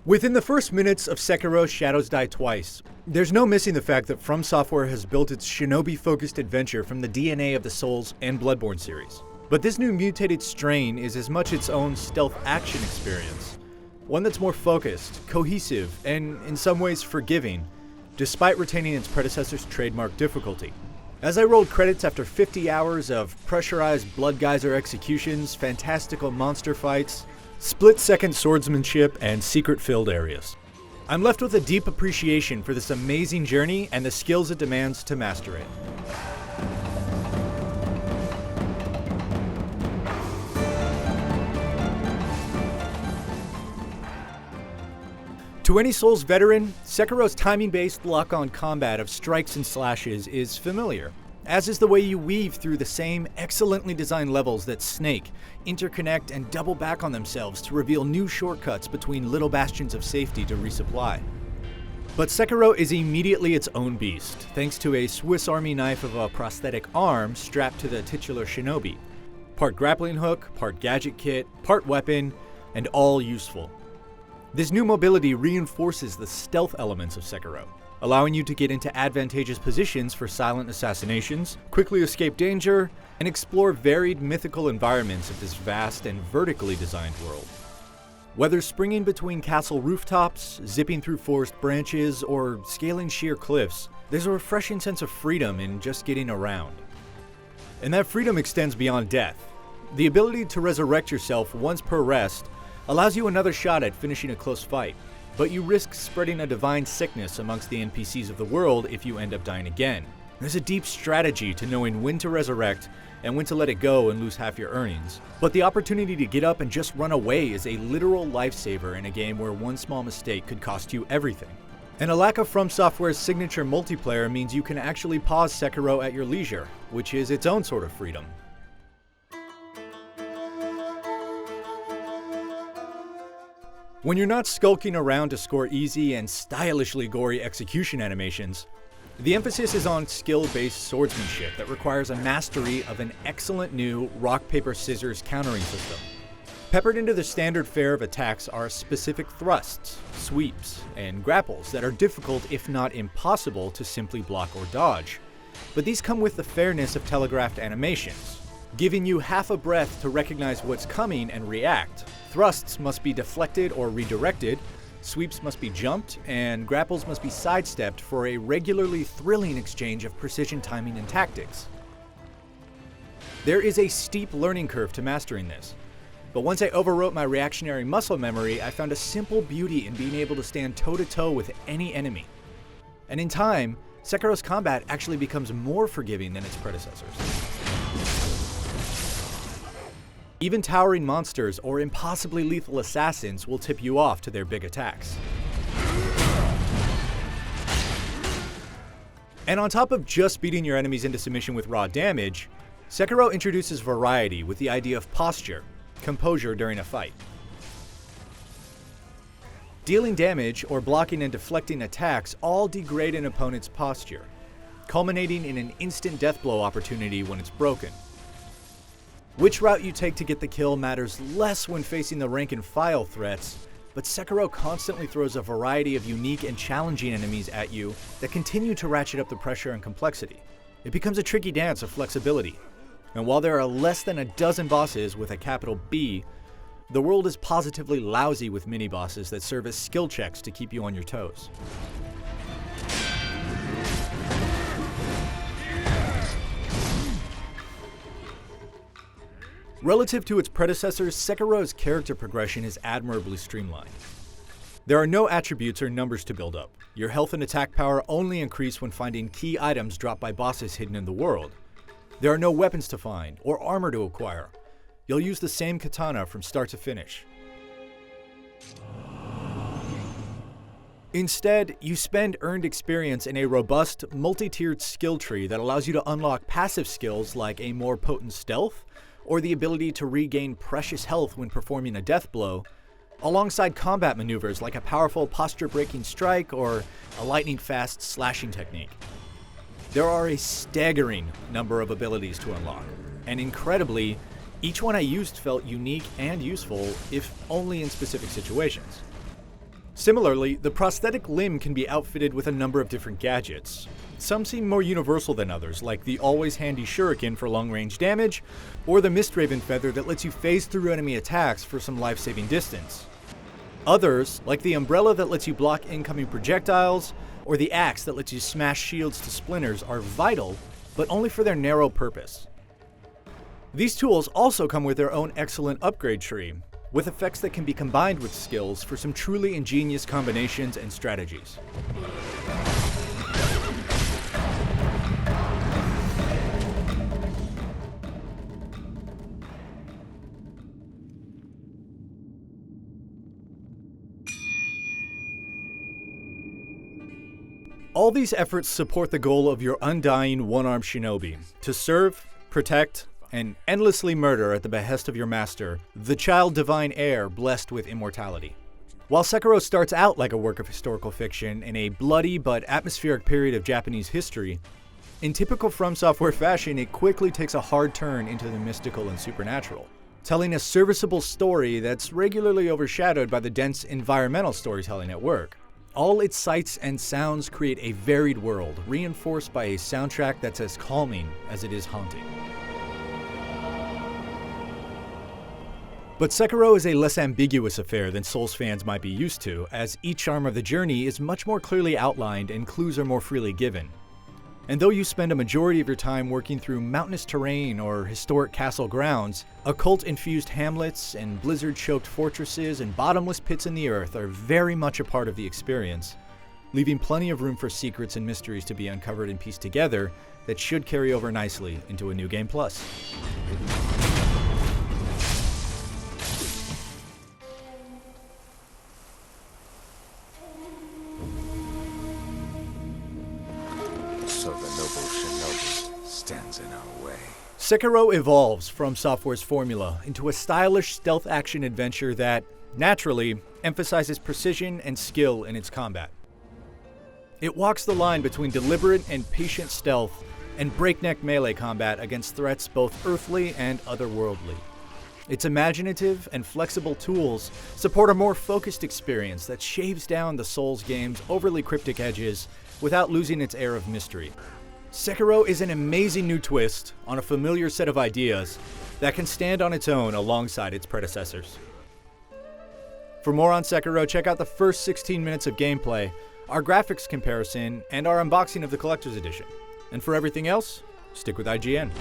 Within the first minutes of Sekiro Shadows Die Twice, there's no missing the fact that From Software has built its Shinobi-focused adventure from the DNA of the Souls and Bloodbourne series. But this new mutated strain is as much its own stealth action experience, one that's more focused, cohesive, and in some ways forgiving, despite retaining its predecessor's trademark difficulty. As I rolled credits after 50 hours of pressurized blood geyser executions, fantastical monster fights, split-second swordsmanship, and secret-filled areas, I'm left with a deep appreciation for this amazing journey and the skills it demands to master it. To any Souls veteran, Sekiro's timing-based lock-on combat of strikes and slashes is familiar, as is the way you weave through the same excellently designed levels that snake, interconnect, and double back on themselves to reveal new shortcuts between little bastions of safety to resupply. But Sekiro is immediately its own beast, thanks to a Swiss Army knife of a prosthetic arm strapped to the titular Shinobi. Part grappling hook, part gadget kit, part weapon, and all useful. This new mobility reinforces the stealth elements of Sekiro, allowing you to get into advantageous positions for silent assassinations, quickly escape danger, and explore varied mythical environments of this vast and vertically designed world. Whether springing between castle rooftops, zipping through forest branches, or scaling sheer cliffs, there's a refreshing sense of freedom in just getting around. And that freedom extends beyond death. The ability to resurrect yourself once per rest allows you another shot at finishing a close fight, but you risk spreading a divine sickness amongst the NPCs of the world if you end up dying again. There's a deep strategy to knowing when to resurrect and when to let it go and lose half your earnings, but the opportunity to get up and just run away is a literal lifesaver in a game where one small mistake could cost you everything. And a lack of From Software's signature multiplayer means you can actually pause Sekiro at your leisure, which is its own sort of freedom. When you're not skulking around to score easy and stylishly gory execution animations, the emphasis is on skill-based swordsmanship that requires a mastery of an excellent new rock-paper-scissors countering system. Peppered into the standard fare of attacks are specific thrusts, sweeps, and grapples that are difficult if not impossible to simply block or dodge. But these come with the fairness of telegraphed animations, giving you half a breath to recognize what's coming and react. Thrusts must be deflected or redirected, sweeps must be jumped, and grapples must be sidestepped for a regularly thrilling exchange of precision timing and tactics. There is a steep learning curve to mastering this, but once I overwrote my reactionary muscle memory, I found a simple beauty in being able to stand toe-to-toe with any enemy. And in time, Sekiro's combat actually becomes more forgiving than its predecessors. Even towering monsters or impossibly lethal assassins will tip you off to their big attacks. And on top of just beating your enemies into submission with raw damage, Sekiro introduces variety with the idea of posture, composure during a fight. Dealing damage or blocking and deflecting attacks all degrade an opponent's posture, culminating in an instant death blow opportunity when it's broken. Which route you take to get the kill matters less when facing the rank-and-file threats, but Sekiro constantly throws a variety of unique and challenging enemies at you that continue to ratchet up the pressure and complexity. It becomes a tricky dance of flexibility, and while there are less than a dozen bosses with a capital B, the world is positively lousy with mini-bosses that serve as skill checks to keep you on your toes. Relative to its predecessors, Sekiro's character progression is admirably streamlined. There are no attributes or numbers to build up. Your health and attack power only increase when finding key items dropped by bosses hidden in the world. There are no weapons to find or armor to acquire. You'll use the same katana from start to finish. Instead, you spend earned experience in a robust, multi-tiered skill tree that allows you to unlock passive skills like a more potent stealth, or the ability to regain precious health when performing a death blow, alongside combat maneuvers like a powerful posture-breaking strike or a lightning-fast slashing technique. There are a staggering number of abilities to unlock, and incredibly, each one I used felt unique and useful, if only in specific situations. Similarly, the prosthetic limb can be outfitted with a number of different gadgets. Some seem more universal than others, like the always handy shuriken for long-range damage, or the Mistraven feather that lets you phase through enemy attacks for some life-saving distance. Others, like the umbrella that lets you block incoming projectiles, or the axe that lets you smash shields to splinters, are vital, but only for their narrow purpose. These tools also come with their own excellent upgrade tree, with effects that can be combined with skills for some truly ingenious combinations and strategies. All these efforts support the goal of your undying one-armed shinobi, to serve, protect, and endlessly murder at the behest of your master, the child divine heir blessed with immortality. While Sekiro starts out like a work of historical fiction in a bloody but atmospheric period of Japanese history, in typical From Software fashion, it quickly takes a hard turn into the mystical and supernatural, telling a serviceable story that's regularly overshadowed by the dense environmental storytelling at work. All its sights and sounds create a varied world, reinforced by a soundtrack that's as calming as it is haunting. But Sekiro is a less ambiguous affair than Souls fans might be used to, as each arm of the journey is much more clearly outlined and clues are more freely given. And though you spend a majority of your time working through mountainous terrain or historic castle grounds, occult-infused hamlets and blizzard-choked fortresses and bottomless pits in the earth are very much a part of the experience, leaving plenty of room for secrets and mysteries to be uncovered and pieced together that should carry over nicely into a New Game Plus. So the noble Shinobi stands in our way. Sekiro evolves From Software's formula into a stylish stealth action adventure that, naturally, emphasizes precision and skill in its combat. It walks the line between deliberate and patient stealth and breakneck melee combat against threats both earthly and otherworldly. Its imaginative and flexible tools support a more focused experience that shaves down the Souls game's overly cryptic edges without losing its air of mystery. Sekiro is an amazing new twist on a familiar set of ideas that can stand on its own alongside its predecessors. For more on Sekiro, check out the first 16 minutes of gameplay, our graphics comparison, and our unboxing of the Collector's Edition. And for everything else, stick with IGN.